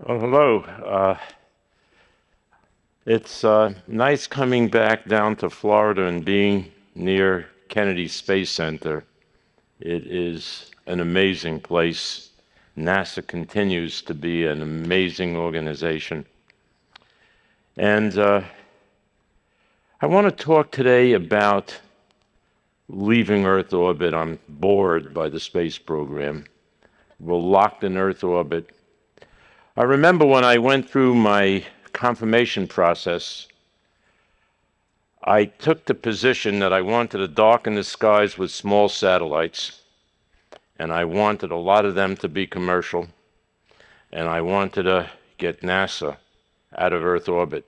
Oh, hello. It's nice coming back down to Florida and being near Kennedy Space Center. It is an amazing place. NASA continues to be an amazing organization. And I want to talk today about leaving Earth orbit. I'm bored by the space program. We're locked in Earth orbit. I remember when I went through my confirmation process, I took the position that I wanted to darken the skies with small satellites, and I wanted a lot of them to be commercial, and I wanted to get NASA out of Earth orbit.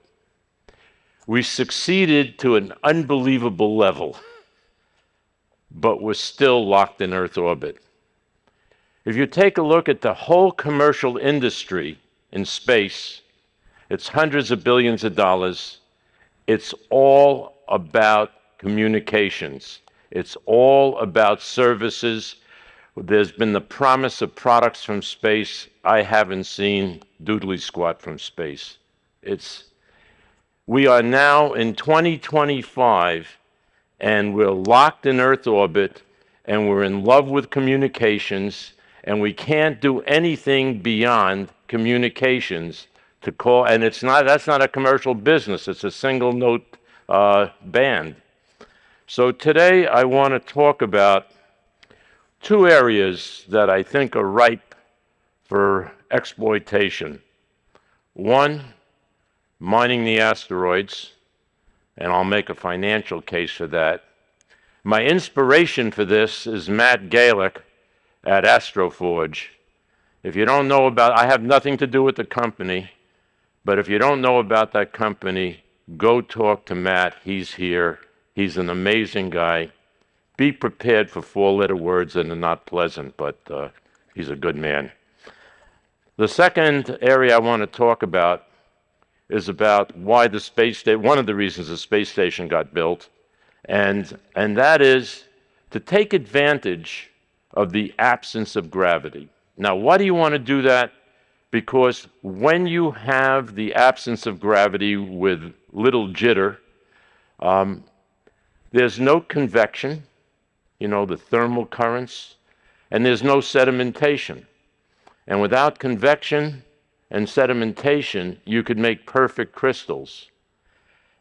We succeeded to an unbelievable level, but we're still locked in Earth orbit. If you take a look at the whole commercial industry in space, it's hundreds of billions of dollars. It's all about communications. It's all about services. There's been the promise of products from space. I haven't seen doodly squat from space. We are now in 2025, and we're locked in Earth orbit, and we're in love with communications, and we can't do anything beyond communications to call, and that's not a commercial business, it's a single note band. So today I want to talk about two areas that I think are ripe for exploitation. One, mining the asteroids, and I'll make a financial case for that. My inspiration for this is Matt Galick at Astroforge. If you don't know I have nothing to do with the company, but if you don't know about that company, go talk to Matt. He's here. He's an amazing guy. Be prepared for four-letter words that are not pleasant, but he's a good man. The second area I want to talk about is about why the space station, one of the reasons the space station got built, and that is to take advantage of the absence of gravity. Now, why do you want to do that? Because when you have the absence of gravity with little jitter, there's no convection, the thermal currents, and there's no sedimentation. And without convection and sedimentation, you could make perfect crystals.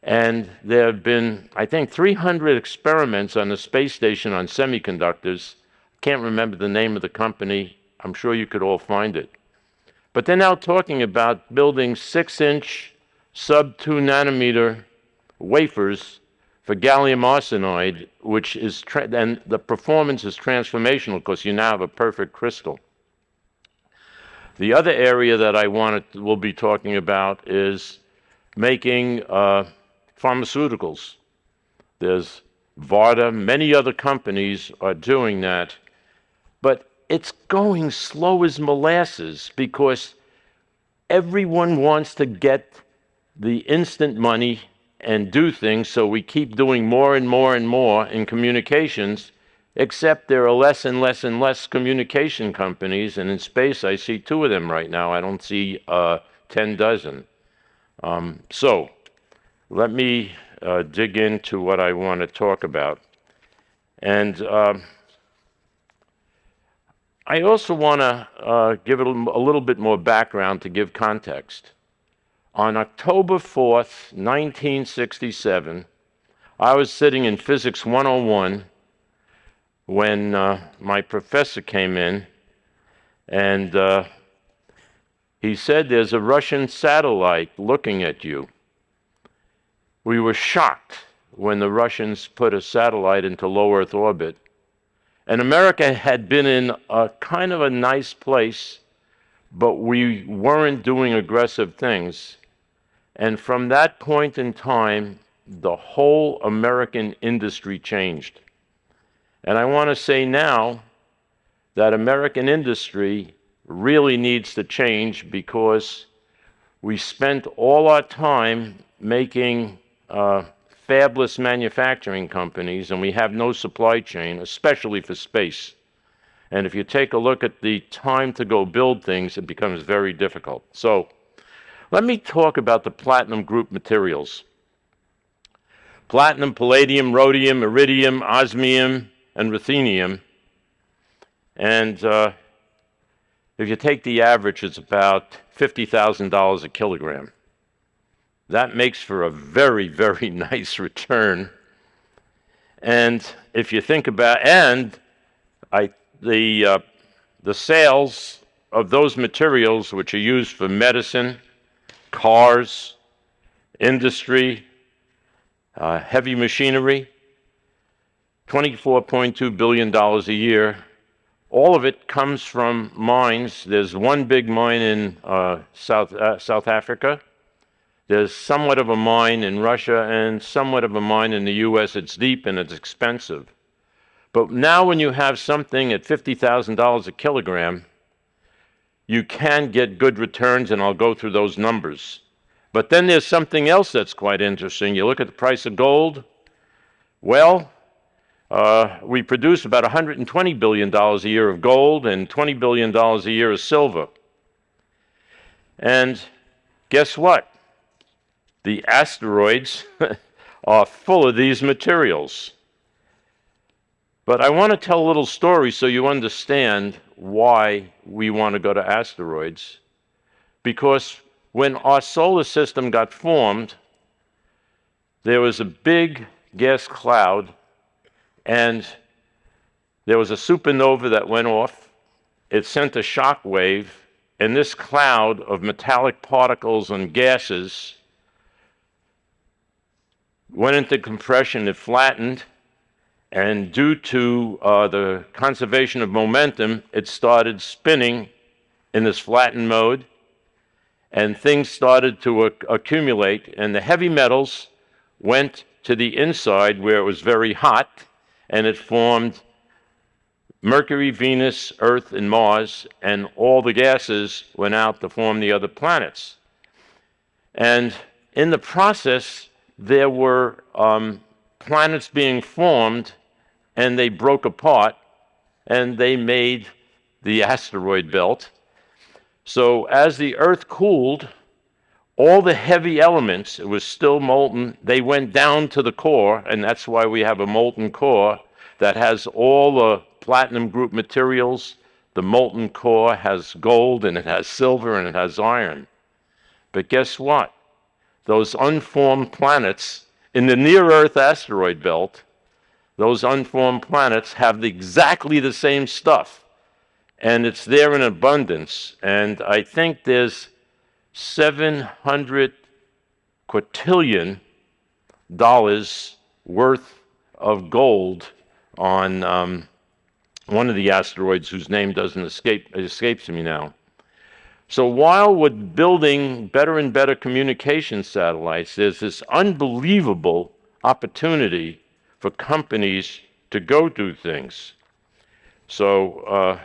And there have been, I think, 300 experiments on the space station on semiconductors. I can't remember the name of the company. I'm sure you could all find it. But they're now talking about building 6-inch sub-2 nanometer wafers for gallium arsenide, which is, and the performance is transformational because you now have a perfect crystal. The other area that we'll be talking about is making pharmaceuticals. There's Varda, many other companies are doing that, but it's going slow as molasses because everyone wants to get the instant money and do things, so we keep doing more and more and more in communications, except there are less and less and less communication companies, and in space I see 2 of them right now. I don't see 10 dozen. So let me dig into what I want to talk about. And I also want to give it a little bit more background to give context. On October 4th, 1967, I was sitting in Physics 101 when my professor came in, and he said, "There's a Russian satellite looking at you." We were shocked when the Russians put a satellite into low Earth orbit. And America had been in a kind of a nice place, but we weren't doing aggressive things. And from that point in time, the whole American industry changed. And I want to say now that American industry really needs to change because we spent all our time making fabless manufacturing companies, and we have no supply chain, especially for space. And if you take a look at the time to go build things, it becomes very difficult. So let me talk about the platinum group materials. Platinum, palladium, rhodium, iridium, osmium, and ruthenium. And if you take the average, it's about $50,000 a kilogram. That makes for a very, very nice return. And if you think about, the sales of those materials, which are used for medicine, cars, industry, heavy machinery, $24.2 billion a year. All of it comes from mines. There's one big mine in South Africa. There's somewhat of a mine in Russia and somewhat of a mine in the US. It's deep and it's expensive. But now when you have something at $50,000 a kilogram, you can get good returns, and I'll go through those numbers. But then there's something else that's quite interesting. You look at the price of gold. Well, we produce about $120 billion a year of gold and $20 billion a year of silver. And guess what? The asteroids are full of these materials. But I want to tell a little story so you understand why we want to go to asteroids. Because when our solar system got formed, there was a big gas cloud, and there was a supernova that went off. It sent a shock wave, and this cloud of metallic particles and gases went into compression. It flattened, and due to the conservation of momentum, it started spinning in this flattened mode, and things started to accumulate, and the heavy metals went to the inside where it was very hot, and it formed Mercury, Venus, Earth, and Mars, and all the gases went out to form the other planets. And in the process, there were planets being formed, and they broke apart, and they made the asteroid belt. So as the Earth cooled, all the heavy elements, it was still molten, they went down to the core, and that's why we have a molten core that has all the platinum group materials. The molten core has gold, and it has silver, and it has iron. But guess what? Those unformed planets in the near-Earth asteroid belt, those unformed planets have exactly the same stuff, and it's there in abundance. And I think there's 700 quintillion dollars worth of gold on one of the asteroids whose name doesn't escapes me now. So while we're building better and better communication satellites, there's this unbelievable opportunity for companies to go do things. So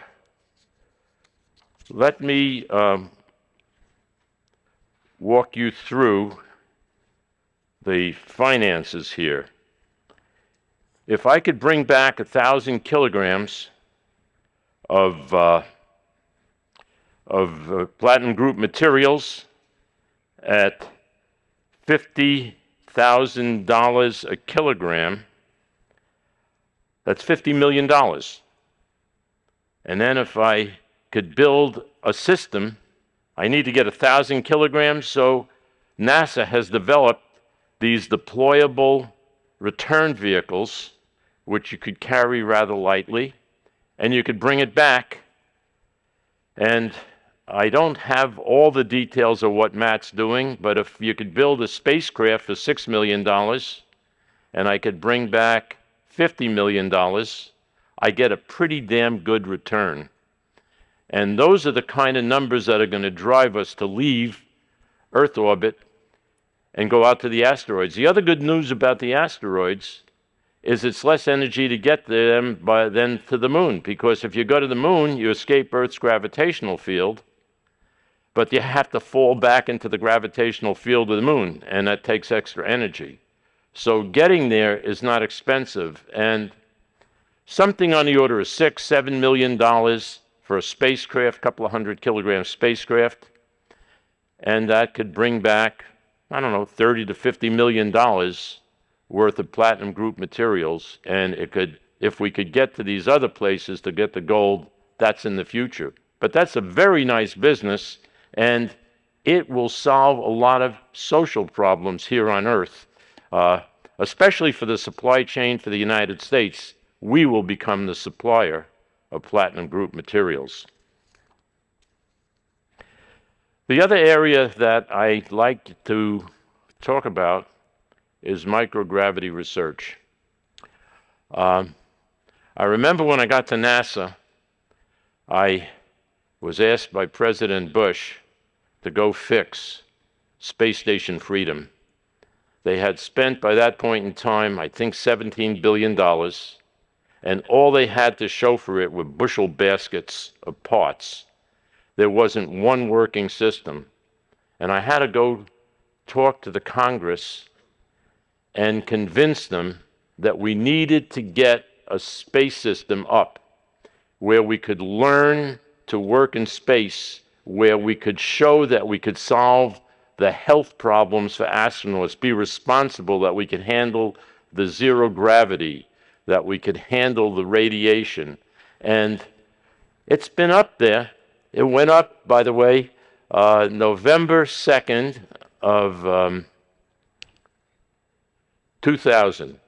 let me walk you through the finances here. If I could bring back 1,000 kilograms of platinum group materials at $50,000 a kilogram, that's $50 million. And then if I could build a system, I need to get 1,000 kilograms, so NASA has developed these deployable return vehicles, which you could carry rather lightly, and you could bring it back. And I don't have all the details of what Matt's doing, but if you could build a spacecraft for $6 million, and I could bring back $50 million, I get a pretty damn good return. And those are the kind of numbers that are going to drive us to leave Earth orbit and go out to the asteroids. The other good news about the asteroids is it's less energy to get them than to the moon, because if you go to the moon, you escape Earth's gravitational field, but you have to fall back into the gravitational field of the moon, and that takes extra energy. So getting there is not expensive. And something on the order of $6, $7 million for a spacecraft, couple of 100-kilogram spacecraft, and that could bring back, I don't know, $30 to $50 million worth of platinum group materials, and it could, if we could get to these other places to get the gold, that's in the future. But that's a very nice business, and it will solve a lot of social problems here on Earth, especially for the supply chain for the United States. We will become the supplier of platinum group materials. The other area that I like to talk about is microgravity research. I remember when I got to NASA, I was asked by President Bush to go fix Space Station Freedom. They had spent, by that point in time, I think $17 billion, and all they had to show for it were bushel baskets of parts. There wasn't one working system. And I had to go talk to the Congress and convince them that we needed to get a space system up where we could learn to work in space, where we could show that we could solve the health problems for astronauts, be responsible, that we could handle the zero gravity, that we could handle the radiation. And it's been up there. It went up, by the way, November 2nd of 2000.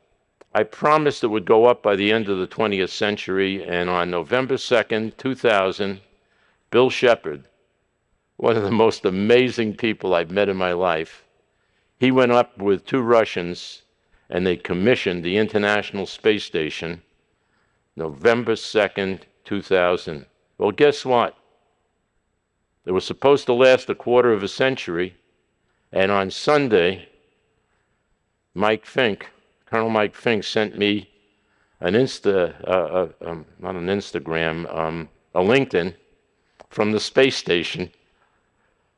I promised it would go up by the end of the 20th century, and on November 2nd, 2000, Bill Shepard, one of the most amazing people I've met in my life, he went up with two Russians, and they commissioned the International Space Station, November 2nd, 2000. Well, guess what? It was supposed to last a quarter of a century, and on Sunday, Colonel Mike Fink sent me an a LinkedIn from the space station.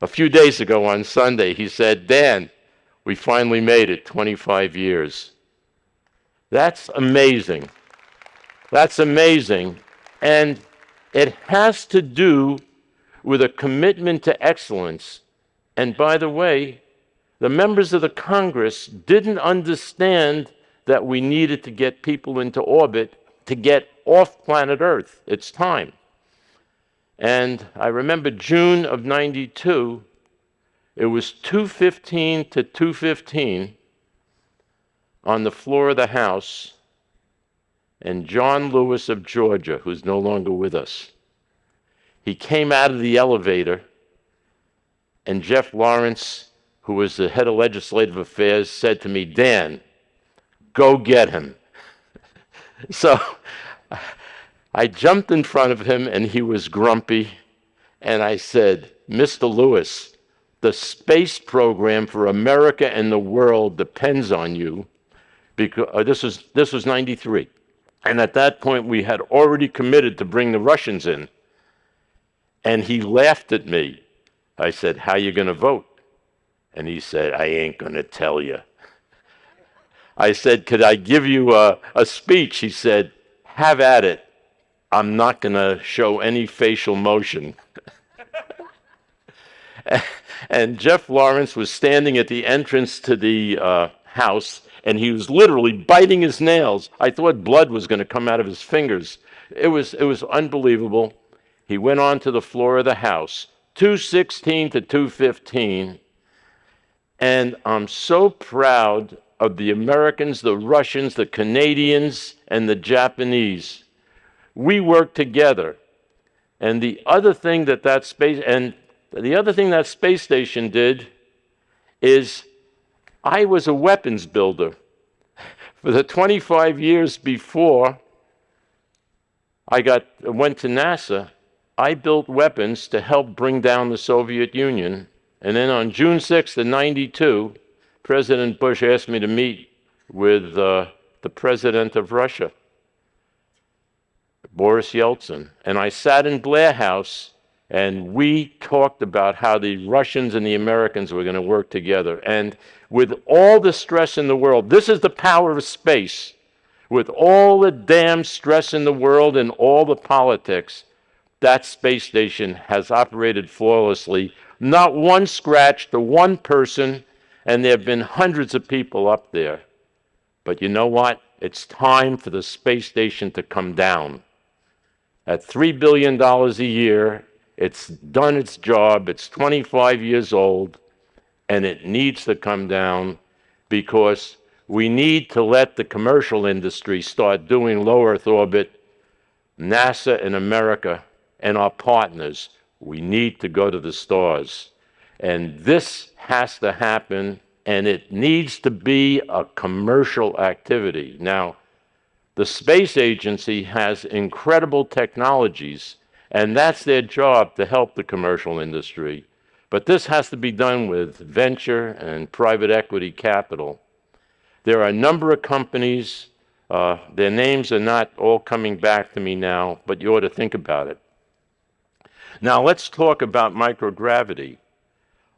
A few days ago on Sunday, he said, "Dan, we finally made it, 25 years." That's amazing. That's amazing. And it has to do with a commitment to excellence. And by the way, the members of the Congress didn't understand that we needed to get people into orbit to get off planet Earth. It's time. And I remember June of '92, it was 2:15 to 2:15 on the floor of the House, and John Lewis of Georgia, who's no longer with us, he came out of the elevator, and Jeff Lawrence, who was the head of legislative affairs, said to me, "Dan, go get him." So I jumped in front of him, and he was grumpy, and I said, "Mr. Lewis, the space program for America and the world depends on you," because this was '93, and at that point we had already committed to bring the Russians in. And he laughed at me. I said, "How you going to vote?" And he said, "I ain't going to tell you." I said, "Could I give you a speech?" He said, "Have at it. I'm not going to show any facial motion." And Jeff Lawrence was standing at the entrance to the House, and he was literally biting his nails. I thought blood was going to come out of his fingers. It was unbelievable. He went on to the floor of the House, 2:16 to 2:15, and I'm so proud of the Americans, the Russians, the Canadians, and the Japanese. We worked together. And the other thing that space station did is I was a weapons builder. For the 25 years before I went to NASA, I built weapons to help bring down the Soviet Union. And then on June 6th of '92, President Bush asked me to meet with the president of Russia, Boris Yeltsin. And I sat in Blair House, and we talked about how the Russians and the Americans were going to work together. And with all the stress in the world, this is the power of space. With all the damn stress in the world and all the politics, that space station has operated flawlessly. Not one scratch to one person, and there have been hundreds of people up there. But you know what? It's time for the space station to come down. At $3 billion a year, it's done its job. It's 25 years old, and it needs to come down because we need to let the commercial industry start doing low Earth orbit. NASA in America and our partners, we need to go to the stars. And this has to happen, and it needs to be a commercial activity. Now, the space agency has incredible technologies, and that's their job to help the commercial industry. But this has to be done with venture and private equity capital. There are a number of companies, their names are not all coming back to me now, but you ought to think about it. Now let's talk about microgravity.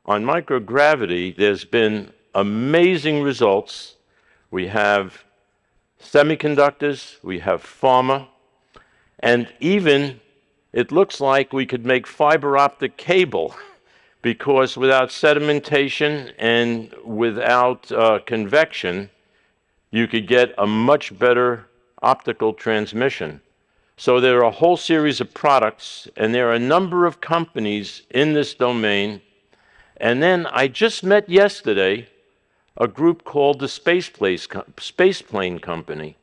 On microgravity, there's been amazing results. We have semiconductors, we have pharma, and even it looks like we could make fiber optic cable because without sedimentation and without convection, you could get a much better optical transmission. So there are a whole series of products, and there are a number of companies in this domain. And then I just met yesterday a group called the Spaceplane Company.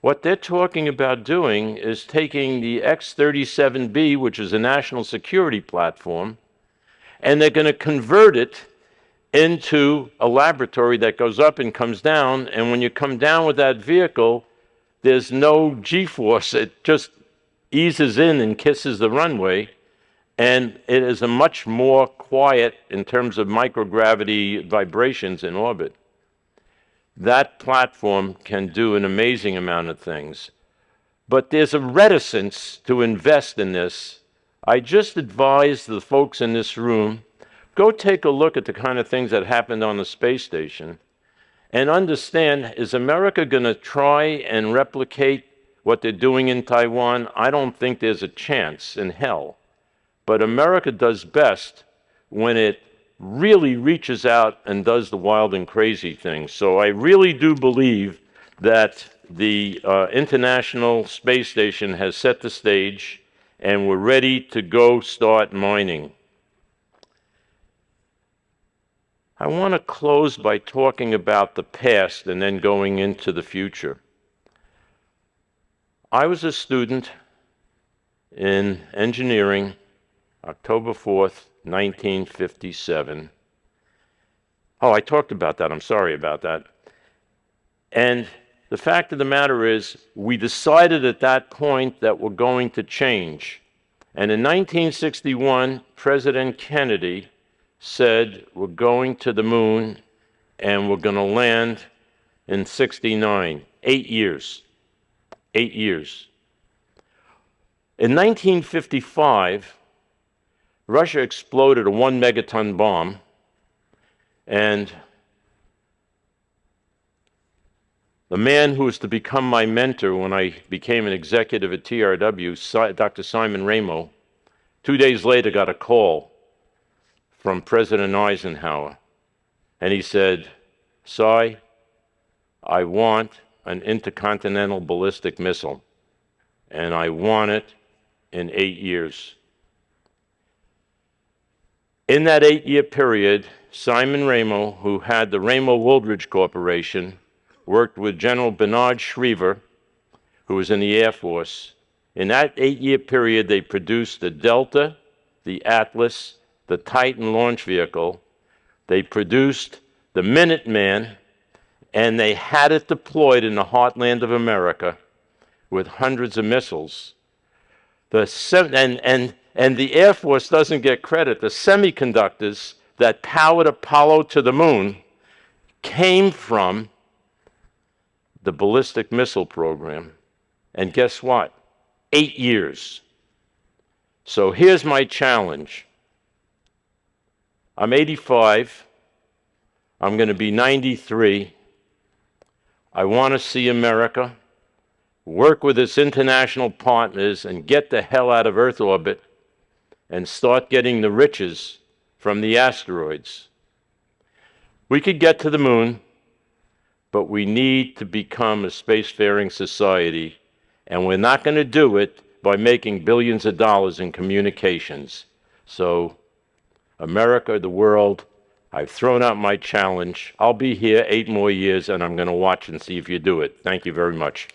What they're talking about doing is taking the X-37B, which is a national security platform, and they're going to convert it into a laboratory that goes up and comes down, and when you come down with that vehicle, there's no G-force. It just eases in and kisses the runway, and it is a much more quiet in terms of microgravity vibrations in orbit. That platform can do an amazing amount of things, but there's a reticence to invest in this. I just advise the folks in this room, go take a look at the kind of things that happened on the space station and understand, is America going to try and replicate what they're doing in Taiwan? I don't think there's a chance in hell. But America does best when it really reaches out and does the wild and crazy things. So I really do believe that the International Space Station has set the stage and we're ready to go start mining. I want to close by talking about the past and then going into the future. I was a student in engineering, October 4th, 1957. Oh, I talked about that. I'm sorry about that. And the fact of the matter is, we decided at that point that we're going to change. And in 1961, President Kennedy said, we're going to the moon and we're going to land in 69. 8 years. 8 years. In 1955, Russia exploded a 1 megaton bomb, and the man who was to become my mentor when I became an executive at TRW, Dr. Simon Ramo, 2 days later got a call from President Eisenhower, and he said, "Si, I want an intercontinental ballistic missile, and I want it in 8 years." In that 8-year period, Simon Ramo, who had the Ramo-Wooldridge Corporation, worked with General Bernard Schriever, who was in the Air Force. In that 8-year period, they produced the Delta, the Atlas, the Titan launch vehicle. They produced the Minuteman, and they had it deployed in the heartland of America with hundreds of missiles. And the Air Force doesn't get credit. The semiconductors that powered Apollo to the moon came from the ballistic missile program. And guess what? 8 years. So here's my challenge. I'm 85. I'm going to be 93. I want to see America work with its international partners and get the hell out of Earth orbit and start getting the riches from the asteroids. We could get to the moon, but we need to become a spacefaring society, and we're not going to do it by making billions of dollars in communications. So, America, the world, I've thrown out my challenge. I'll be here 8 more years, and I'm going to watch and see if you do it. Thank you very much.